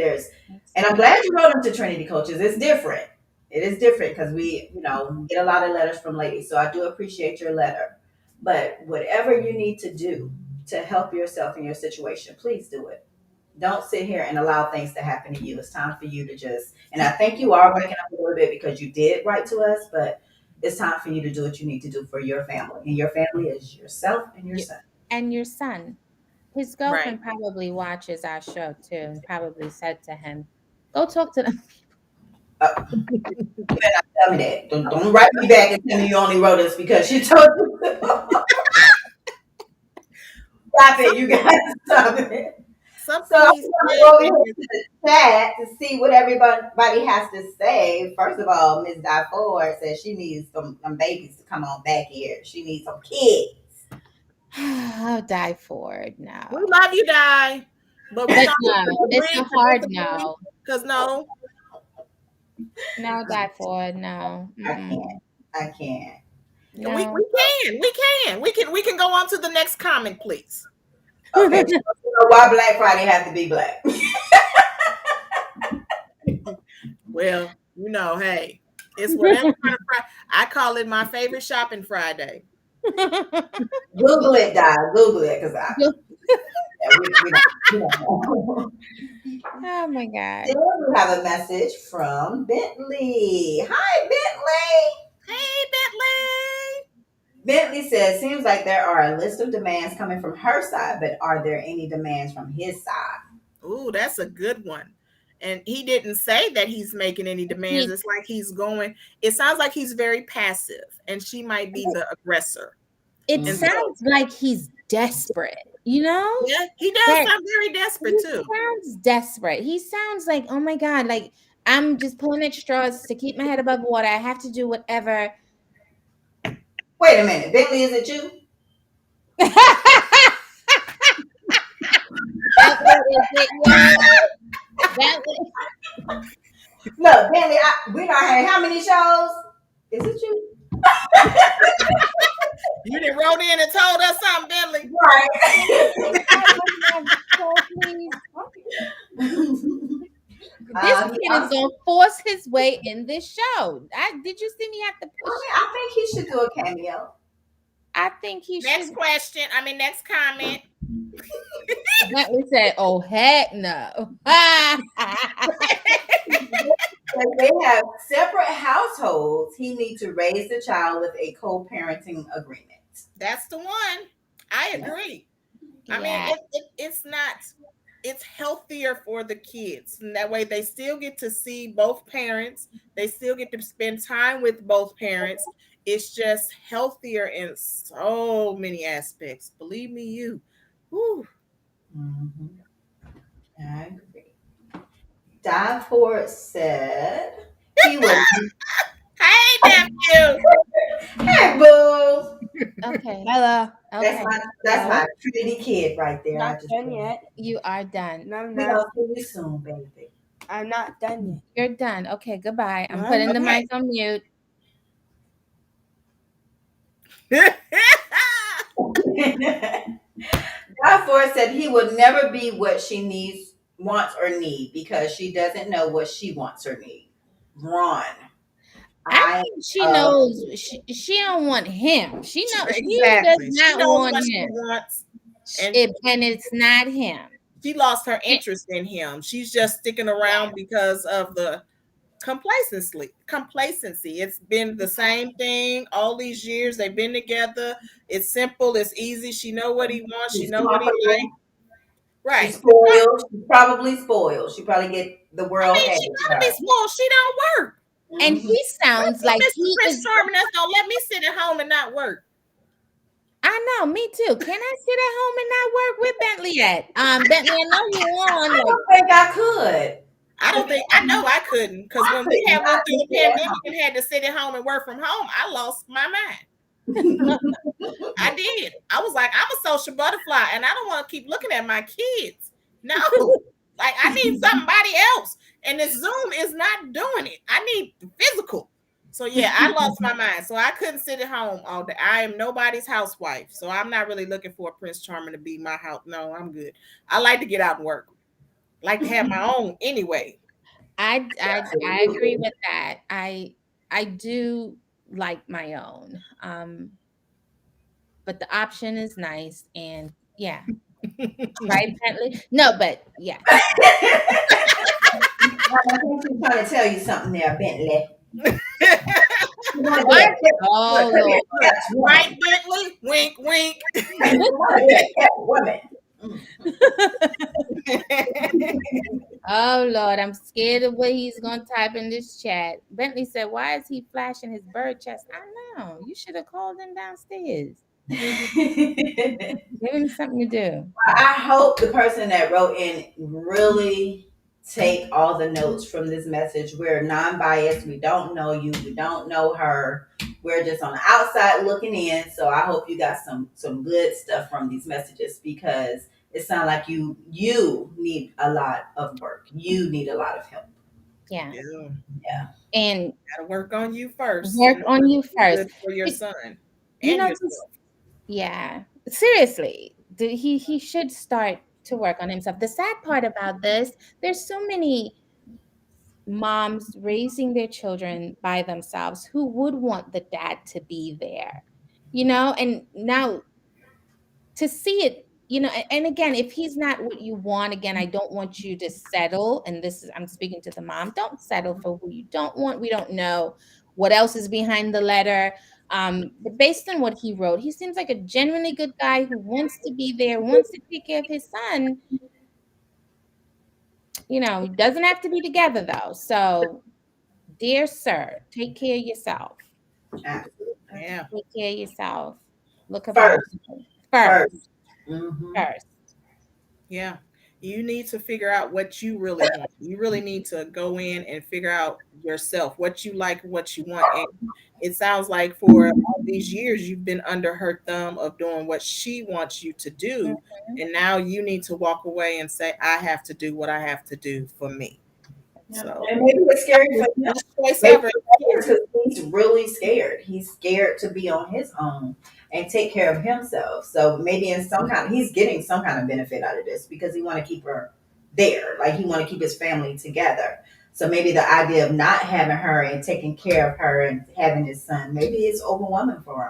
And I'm glad you wrote them to Trinity coaches. It's different. It is different because we, get a lot of letters from ladies. So I do appreciate your letter. But whatever you need to do to help yourself in your situation, please do it. Don't sit here and allow things to happen to you. It's time for you to and I think you are waking up a little bit because you did write to us, but it's time for you to do what you need to do for your family. And your family is yourself and your son. And your son. His girlfriend probably watches our show too and probably said to him, go talk to them. You better not tell me that. Don't write me back and tell me you only wrote us because she told you. Stop it, you guys. Stop it. So I'm going to go over to the chat to see what everybody has to say. First of all, Ms. Di Ford says she needs some babies to come on back here. She needs some kids. Oh, Di Ford, no. We love you, Di. But no, it's a hard no. Because no, Di Ford, no. I can't. No. We can go on to the next comment, please. Okay. Why Black Friday have to be black? Well, hey, it's whatever kind of Friday. I call it my favorite shopping Friday. Google it, Di. Google it, because oh my God. Then we have a message from Bentley. Hi, Bentley. Hey, Bentley. Bentley says, seems like there are a list of demands coming from her side, but are there any demands from his side? Ooh, that's a good one. And he didn't say that he's making any demands. It's like he's going. It sounds like he's very passive, and she might be the aggressor. It sounds like he's desperate, Yeah, he does sound very desperate too. He sounds desperate. He sounds like, oh my God, like I'm just pulling at straws to keep my head above water. I have to do whatever. Wait a minute, Bentley, is it you? Look, Bentley, we don't have how many shows? Is it you? You done wrote in and told us something, Bentley. This kid is gonna force his way in this show. Did you see me have to push? I think he should do a cameo. I think he should. Next comment. Bentley said, "Oh heck no." If they have separate households, he needs to raise the child with a co-parenting agreement. That's the one. I agree. I mean, it's healthier for the kids. And that way they still get to see both parents. They still get to spend time with both parents. It's just healthier in so many aspects. Believe me, you. Whew. Mm-hmm. I agree. Di Ford said he would. Hey, nephew. Hey, boo. Okay. Hello. Okay. That's my Trinity kid right there. Not done yet. You are done. No, I'm We'll not. see you soon, baby. I'm not done yet. You're done. Okay, goodbye. I'm putting the mic on mute. Di Ford said he would never be what she wants or need because she doesn't know what she wants or need. Ron. I think she knows she don't want him. She knows exactly. She does not want him. And it's not him. She lost her interest in him. She's just sticking around because of the complacency. It's been the same thing all these years. They've been together. It's simple. It's easy. She know what he wants. She know what he likes. Right. She's spoiled. She's probably spoiled. She probably get the world. She gotta be spoiled. She don't work. And he sounds like he is Sherman. Don't let me sit at home and not work. I know, me too. Can I sit at home and not work with Bentley at? Bentley, I know you on. I don't think I could. I know I couldn't, because when we had went through the pandemic and had to sit at home and work from home, I lost my mind. I did. I was like, I'm a social butterfly and I don't want to keep looking at my kids. No. Like, I need somebody else. And this Zoom is not doing it. I need physical. So yeah, I lost my mind. So I couldn't sit at home all day. I am nobody's housewife. So I'm not really looking for a Prince Charming to be my house. No, I'm good. I like to get out and work. Like to have my own anyway. I agree with that. I do like my own. But the option is nice, and yeah. Right, Bentley? No, but yeah. I think she's trying to tell you something there, Bentley. What? Oh Lord. Right, Bentley? Wink, wink. Woman. Oh Lord, I'm scared of what he's gonna type in this chat. Bentley said, "Why is he flashing his bird chest?" I know. You should have called him downstairs. Give him something to do. I hope the person that wrote in really take all the notes from this message. We're non-biased. We don't know you. We don't know her. We're just on the outside looking in. So I hope you got some good stuff from these messages, because it sounds like you need a lot of work. You need a lot of help. Yeah. Yeah. And gotta work on you first. Work on you first. Good for your son. You And know, yourself. yeah. Seriously. He should start to work on himself. The sad part about this, there's so many moms raising their children by themselves who would want the dad to be there, and now to see it, and again, if he's not what you want, again, I don't want you to settle. And I'm speaking to the mom. Don't settle for who you don't want. We don't know what else is behind the letter. But based on what he wrote, he seems like a genuinely good guy who wants to be there, wants to take care of his son. He doesn't have to be together though. So, dear sir, take care of yourself. Absolutely. Yeah. Take care of yourself. Look about first. First. Yeah. You need to figure out what you really want. You really need to go in and figure out yourself, what you like, what you want. And it sounds like for all these years, you've been under her thumb of doing what she wants you to do. Mm-hmm. And now you need to walk away and say, I have to do what I have to do for me. Yeah. So, and maybe it's scary for him. Choice ever. Because he's really scared. He's scared to be on his own and take care of himself. So maybe he's getting some kind of benefit out of this, because he want to keep her there. Like, he want to keep his family together. So maybe the idea of not having her and taking care of her and having his son, maybe it's overwhelming for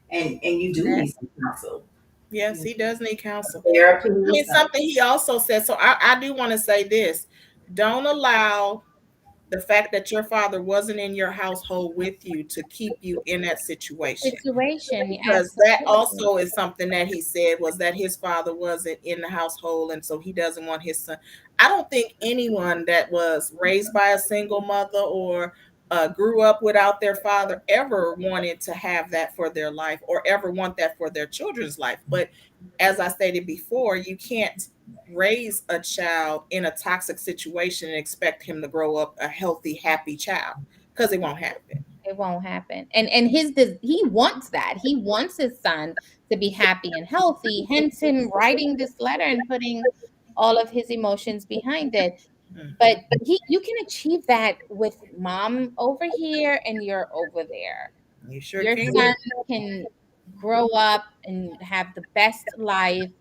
him. And you do need some counsel. Yes, he does need counsel. Therapy. I mean, something he also said. So I do want to say this. Don't allow the fact that your father wasn't in your household with you to keep you in that situation. Because that also is something that he said, was that his father wasn't in the household, and so he doesn't want his son. I don't think anyone that was raised by a single mother or grew up without their father ever wanted to have that for their life, or ever want that for their children's life. But as I stated before, you can't raise a child in a toxic situation and expect him to grow up a healthy, happy child, because it won't happen. It won't happen. And he wants that. He wants his son to be happy and healthy, hence him writing this letter and putting all of his emotions behind it. But you can achieve that with mom over here and you're over there. You sure Your can. son can grow up and have the best life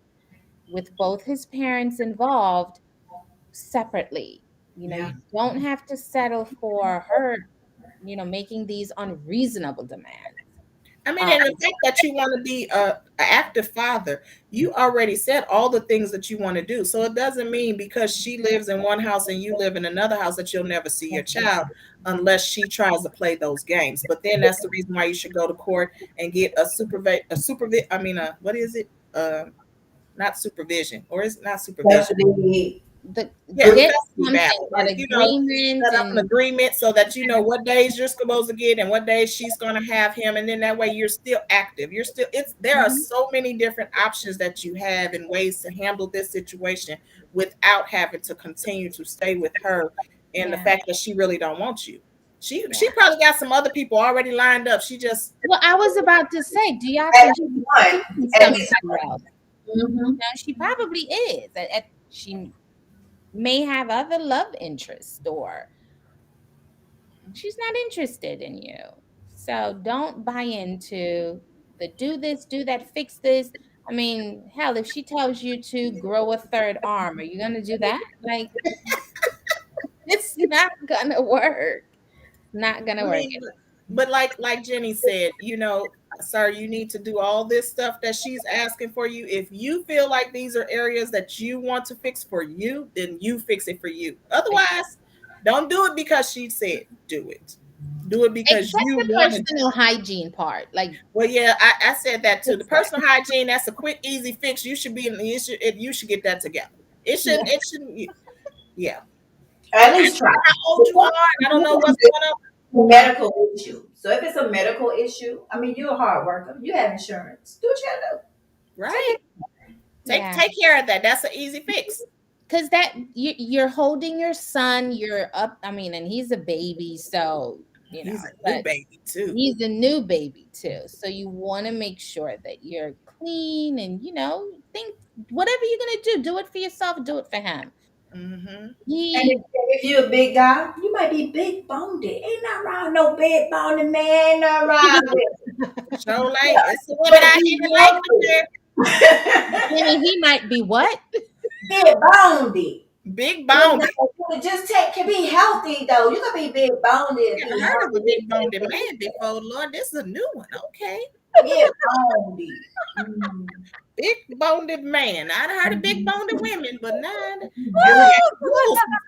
with both his parents involved separately. You don't have to settle for her, making these unreasonable demands. I mean, and the fact that you want to be an active father, you already said all the things that you want to do. So it doesn't mean because she lives in one house and you live in another house that you'll never see your child unless she tries to play those games. But then that's the reason why you should go to court and get what is it? Not supervision, or is it not supervision? Get set up an agreement so that you know what days you're supposed to get and what days she's going to have him, and then that way you're still active. There are so many different options that you have and ways to handle this situation without having to continue to stay with her, and the fact that she really don't want you. She probably got some other people already lined up. I was about to say, do y'all think she's somebody else? Mm-hmm. She probably is. She may have other love interests, or she's not interested in you. So don't buy into the do this, do that, fix this. I mean, hell, if she tells you to grow a third arm, are you gonna do that? Like, it's not gonna work. Not gonna I work. mean, but like Jenny said, sir, you need to do all this stuff that she's asking for you. If you feel like these are areas that you want to fix for you, then you fix it for you. Otherwise, don't do it because she said do it. Do it because Except you the want to. personal hygiene part. Like, Well, yeah, I said that too. The personal hygiene, that's a quick, easy fix. You should be in the issue. You should get that together. It yeah. shouldn't. It shouldn't. Yeah. At least try. How old you are? I don't know what's going on. Medical issue. So if it's a medical issue, I mean, you're a hard worker. You have insurance. Do what you gotta do. Right. Yeah. Take care of that. That's an easy fix. Because that you're holding your son, you're up. I mean, and he's a baby, so you know, He's a new but baby too. he's a new baby too. So you want to make sure that you're clean and think whatever you're gonna do it for yourself, do it for him. Mm-hmm. And if you're a big guy, you might be big boned. Ain't nothing wrong with no big boned man. Ain't nothing wrong with So like it's a woman out here that like Jimmy, he might be what? big boned. big boned. Just can be healthy though. You can be big boned. I never heard of a big boned man before, Lord. This is a new one. Okay. Big boned. Big boned man. I'd heard of big boned women, but not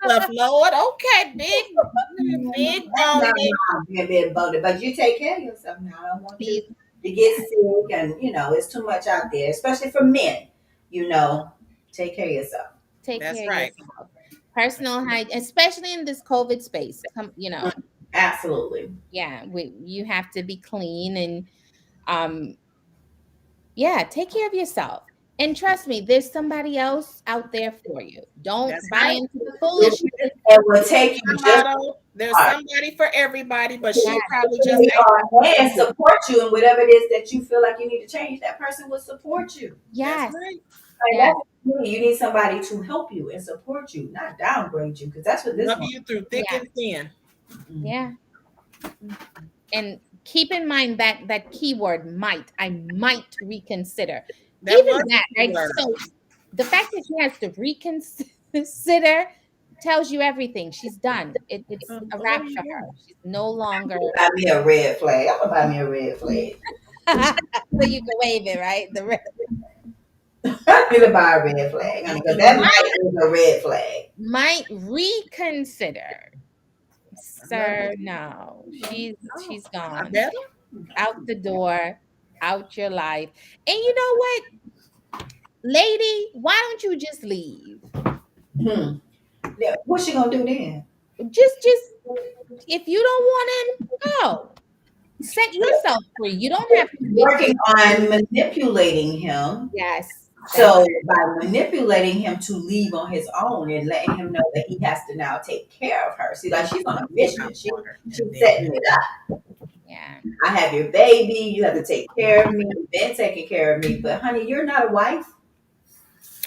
stuff, Lord. Okay, big boned. Big boned. But you take care of yourself now. I don't want you to get sick, and it's too much out there, especially for men. Take care of yourself. Take That's care right. of yourself. Personal hygiene, especially in this COVID space. Absolutely. Yeah, you have to be clean and yeah, take care of yourself. And trust me, there's somebody else out there for you. Don't buy into the foolishness. It will take you there's somebody for everybody, but she probably just and support you in whatever it is that you feel like you need to change. That person will support you. Yes. Right. Yes. You need somebody to help you and support you, not downgrade you, because that's what this love one. you through thick and thin. Yeah. And keep in mind that keyword might. I might reconsider. Even that, right? So the fact that she has to reconsider tells you everything. She's done. It's a wrap for her. She's no longer. Buy me a red flag. I'm gonna buy me a red flag. So you can wave it, right? The red. I'm gonna buy a red flag because that might be a red flag. Might reconsider. Sir, no. She's gone. Out the door, out your life. And you know what? Lady, why don't you just leave? Yeah, what's she gonna do then? Just if you don't want him, go. Set yourself free. You don't have to working on manipulating him. Yes. So by manipulating him to leave on his own and letting him know that he has to now take care of her. See, like she's on a mission. She's setting it up. Yeah. I have your baby. You have to take care of me. You've been taking care of me. But honey, you're not a wife.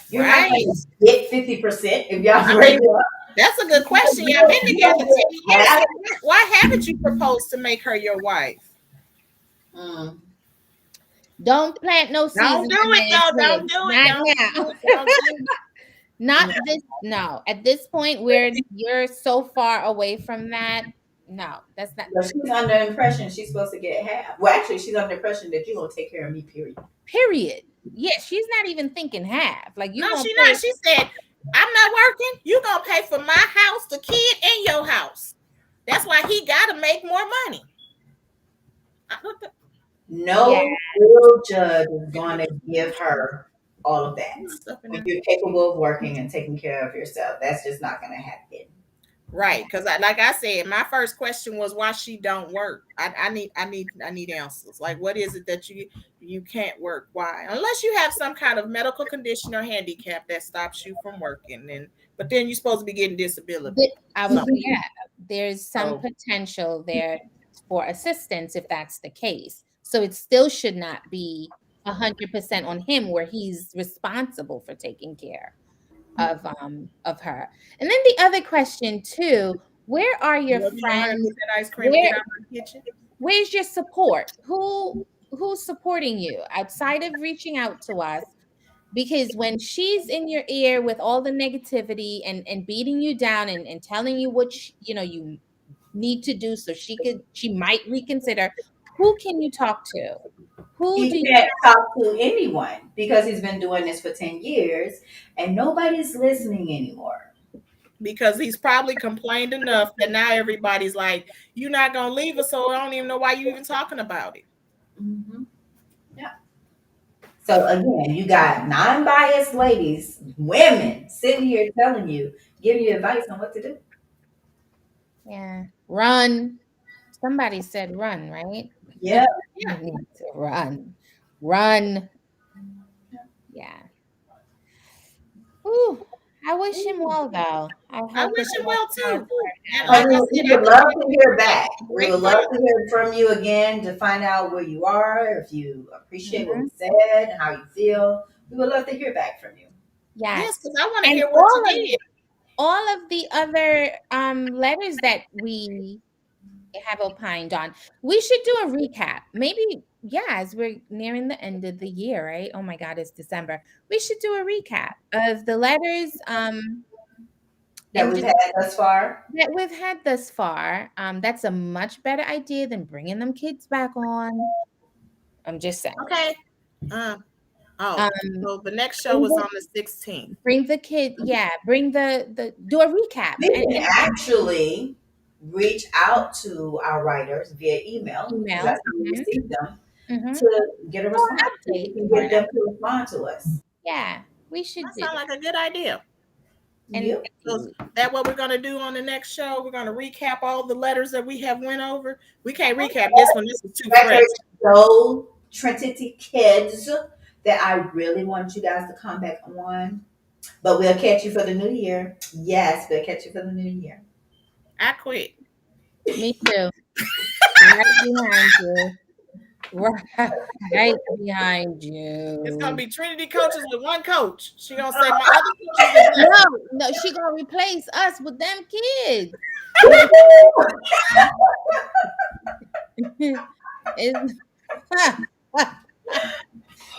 You're not going to get 50% if y'all break up. That's a good question. Y'all been together 10 years. Why haven't you proposed to make her your wife? Don't plant no seeds. Don't do it though. Don't do it. Not now. Not this. No. At this point, where you're so far away from that. No, that's not. Well, she's under the impression she's supposed to get half. Well, actually, she's under the impression that you're gonna take care of me. Period. Yeah, she's not even thinking half. Like No, she's not. She said, "I'm not working. You gonna pay for my house, the kid, and your house. That's why he got to make more money." No real judge is going to give her all of that. If you're capable of working and taking care of yourself, that's just not going to happen. Right, because like I said, my first question was why she don't work. I need answers. Like, what is it that you can't work? Why? Unless you have some kind of medical condition or handicap that stops you from working, but then you're supposed to be getting disability. There's some potential there for assistance if that's the case. So it still should not be 100% on him where he's responsible for taking care of her. And then the other question too, Where are your Well, you know how to friends? get that ice cream and get out of the kitchen? Where's your support? Who's supporting you outside of reaching out to us? Because when she's in your ear with all the negativity and beating you down and telling you what you need to do so she might reconsider, who can you talk to? Who do He you can't talk to anyone because he's been doing this for 10 years and nobody's listening anymore. Because he's probably complained enough that now everybody's like, "You're not gonna leave us, so I don't even know why you even talking about it." Mm-hmm. Yeah. So again, you got non-biased ladies, women sitting here telling you, giving you advice on what to do. Yeah. Run. Somebody said run, right? Yeah. You need to run. Run. Yeah. Ooh, I wish him well though. I I hope wish it's him all well transpired too. And I like out. I mean, said, we I would think love he's to doing hear back. a We great would love job. to hear from you again to find out where you are, if you appreciate what Mhm. we said, how you feel. We would love to hear back from you. Yes, Yes. because I want to And hear what you did. all of the other letters that we have opined on. We should do a recap. Maybe, yeah, as we're nearing the end of the year, right? Oh my God, it's December. We should do a recap of the letters That and we've just had thus far. that we've had thus far. That's a much better idea than bringing them kids back on. I'm just saying. Okay. Oh, Um, so the next show bring was the, on the 16th. bring the kid, yeah, bring the do a recap We can actually reach out to our writers via email, because email. that's how we receive them, Mhm. to get a For response. an We update. can get them to respond to us. Yeah, we should That do sounds that. like a good idea. And Yep. So that what we're gonna do on the next show. We're gonna recap all the letters that we have went over. We can't recap this one. This is too fresh. Records show Trinity kids that I really want you guys to come back on. But we'll catch you for the new year. Yes, we'll catch you for the new year. I quit. me too. Right behind you. Right behind It's gonna you. be Trinity coaches with one coach. She gonna say my other coaches is No, left. no, she gonna replace us with them kids. It's,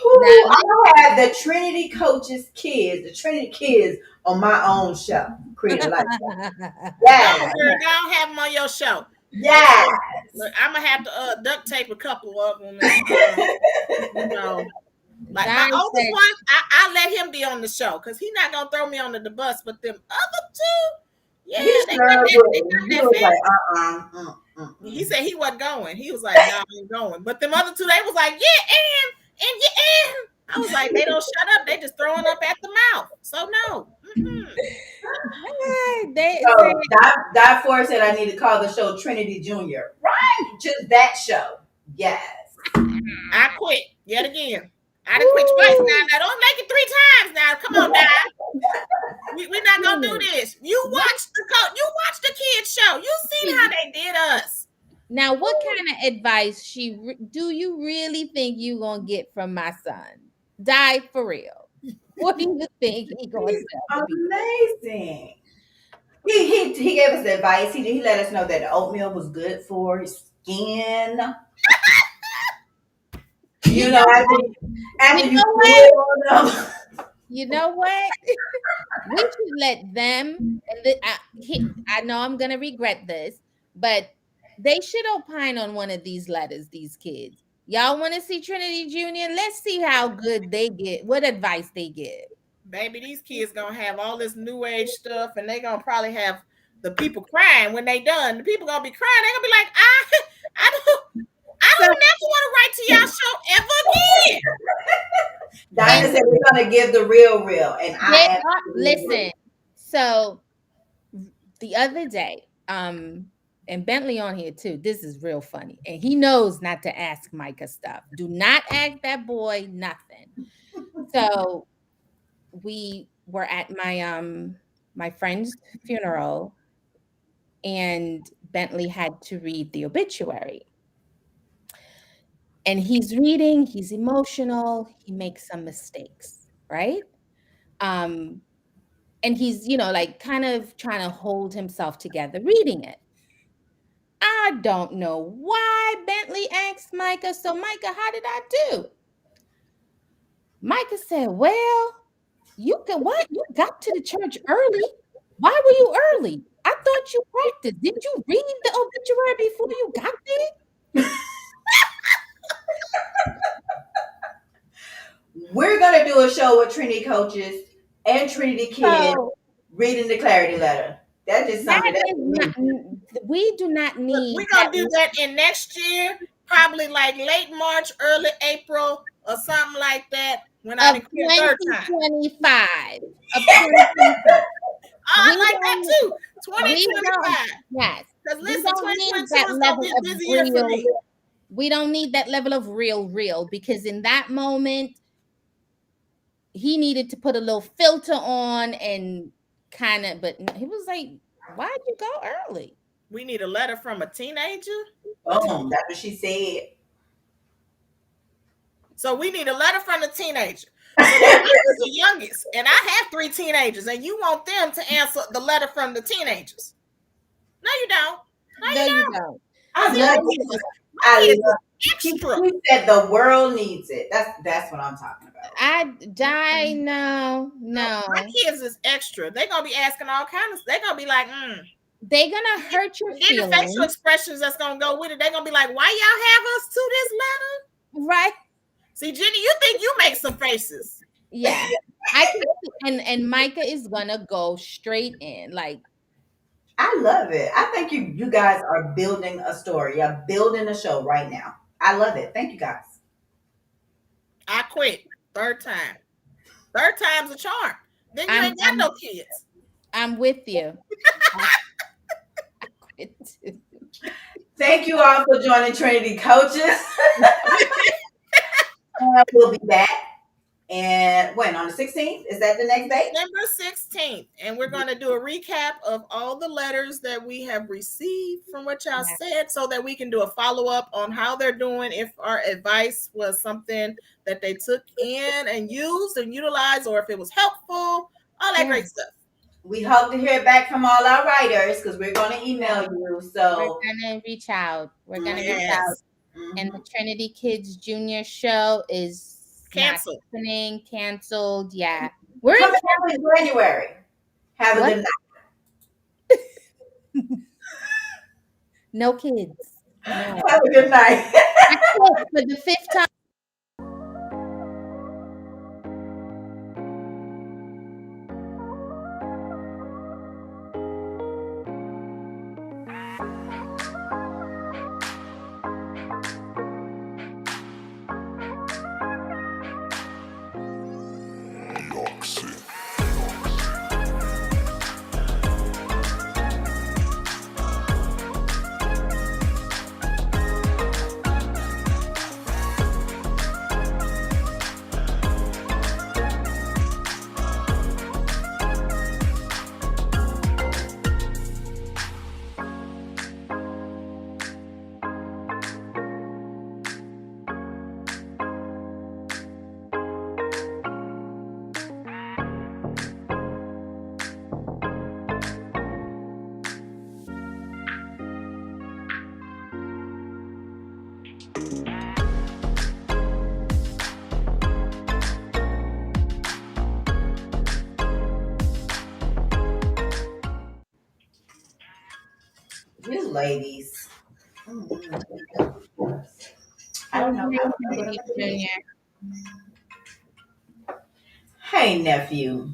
Ooh, now, I had the Trinity coaches kids, the Trinity kids on my own show. Creating life. No, Yes. girl, don't have them on your show. Yes. Look, I'm gonna have to duct tape a couple of them, and you know, like my Guy oldest said, one, I let him be on the show because he's not gonna throw me under the bus. But them other two, yeah, He they got sure that. They would. got He that was family. like, He said he wasn't going. He was like, "No, I ain't going." But them other two, they was like, "Yeah, and yeah, and." I was like, "They don't shut up. They just throwing up at the mouth." So no. they So said, Di Ford said I need to call the show Trinity Junior. Right? Just that show. Yes. I quit yet again. I done quit twice now. Now don't make it 3 times now. Come on, Di. We're not gonna do this. You watch the kids show. You seen how they did us. now what kind of advice do you really think you gonna get from my son? Die for real. What do you think he gonna He's tell the people? amazing. He gave us the advice. He let us know that the oatmeal was good for his skin. You You know, know, after you you know put what? it on them. You know what? We should let them. I know I'm gonna regret this, but they should opine on one of these letters. These kids, y'all want to see Trinity Junior? Let's see how good they get. What advice they give. Baby, these kids gonna have all this new age stuff, and they gonna probably have the people crying when they done. The people gonna be crying. They gonna be like, I So, don't never want to write to y'all show ever again. Dinah and said we're gonna give the real, and they I are, absolutely listen. So the other day, and Bentley on here too. This is real funny, and he knows not to ask Micah stuff. Do not ask that boy nothing. So we were at my friend's funeral, and Bentley had to read the obituary. And he's reading, he's emotional, he makes some mistakes, right? Um, and he's, like kind of trying to hold himself together reading it. I don't know why Bentley asked Micah, so Micah, how did I do? Micah said, well, you got to the church early. Why were you early? I thought you practiced. Did you read the obituary before you got there? We're going to do a show with Trinity coaches and Trinity kids reading the clarity letter. That is something we do not need. We're going to do that in next year, probably like late March, early April, or something like that. When I declare third time. 2025. I like that too. 2025. Yes. Because listen, 2022 is going to be a busy year for me. We don't need that level of real, because in that moment, he needed to put a little filter on and kind of, but he was like, why'd you go early? We need a letter from a teenager. Boom, that's what she said. So we need a letter from the teenager. So that is the youngest, and I have 3 teenagers, and you want them to answer the letter from the teenagers. No, you don't. No, you don't. I love it. Extra. He said the world needs it. That's what I'm talking about. No. My kids is extra. They're gonna be asking all kinds of. They're gonna be like, They're gonna hurt your feelings. The facial expressions that's gonna go with it. They're gonna be like, why y'all have us to this letter? Right. See, Jenny, you think you make some faces. Yeah. And Micah is gonna go straight in. Like, I love it. I think you guys are building a story. You're building a show right now. I love it. Thank you guys. I quit. Third time. Third time's a charm. Then you ain't got no kids. I'm with you. I quit too. Thank you all for joining Trinity Coaches. We'll be back. And when? On the 16th? Is that the next date? December 16th. And we're going to do a recap of all the letters that we have received from what y'all said, so that we can do a follow-up on how they're doing, if our advice was something that they took in and used and utilized, or if it was helpful, all that great stuff. We hope to hear back from all our writers, because we're going to email you. So we're going to reach out. Reach out. And the Trinity Kids Junior show is canceled. Yeah. We're coming out in January. Have a good night. No kids. No. Have a good night. For the 5th time. You ladies. I don't know. Hey, nephew.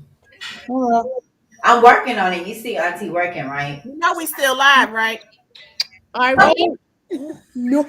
Hello. I'm working on it. You see Auntie working, right? You know we still live, right? Are we? No.